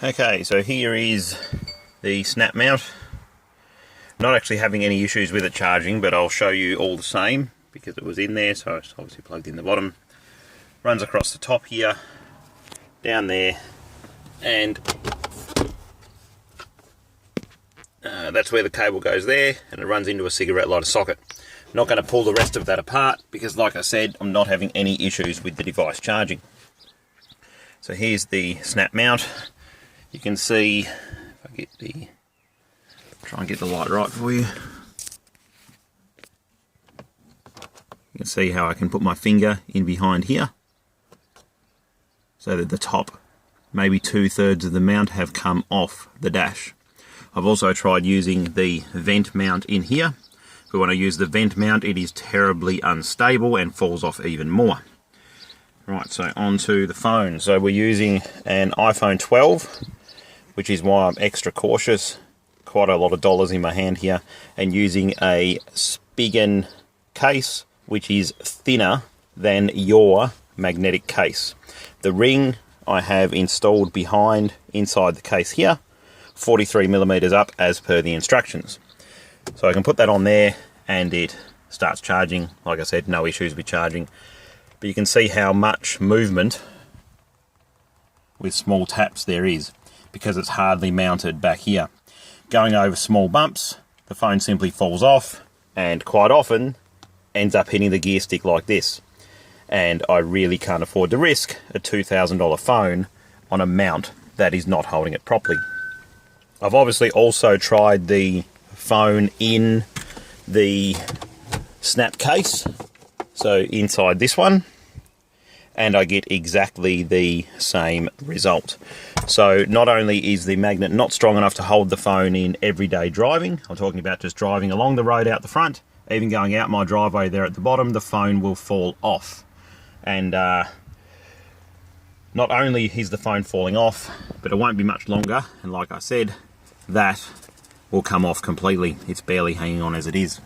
Okay, so here is the snap mount. Not actually having any issues with it charging, but I'll show you all the same because it was in there, so it's obviously plugged in the bottom. Runs across the top here, down there, and that's where the cable goes there, and it runs into a cigarette lighter socket. Not going to pull the rest of that apart because, like I said, I'm not having any issues with the device charging. So here's the snap mount. You can see, if I get the, try and get the light right for you. You can see how I can put my finger in behind here, so that the top, maybe 2/3 of the mount have come off the dash. I've also tried using the vent mount in here, but when I use the vent mount it is terribly unstable and falls off even more. Right, so onto the phone. So we're using an iPhone 12, which is why I'm extra cautious. Quite a lot of dollars in my hand here, and using a Spigen case, which is thinner than your magnetic case. The ring I have installed inside the case here, 43mm up as per the instructions. So I can put that on there and it starts charging. Like I said, no issues with charging. But you can see how much movement with small taps there is, because it's hardly mounted back here. Going over small bumps, the phone simply falls off and quite often ends up hitting the gear stick like this. And I really can't afford to risk a $2,000 phone on a mount that is not holding it properly. I've obviously also tried the phone in the snap case, so inside this one, and I get exactly the same result. So not only is the magnet not strong enough to hold the phone in everyday driving, I'm talking about just driving along the road out the front, even going out my driveway there at the bottom, the phone will fall off. And not only is the phone falling off, but it won't be much longer, and like I said, that will come off completely. It's barely hanging on as it is.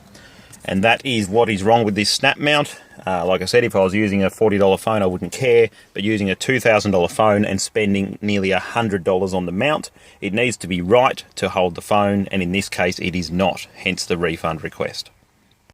And that is what is wrong with this snap mount. Like I said, if I was using a $40 phone I wouldn't care, but using a $2,000 phone and spending nearly $100 on the mount, it needs to be right to hold the phone, and in this case it is not, hence the refund request.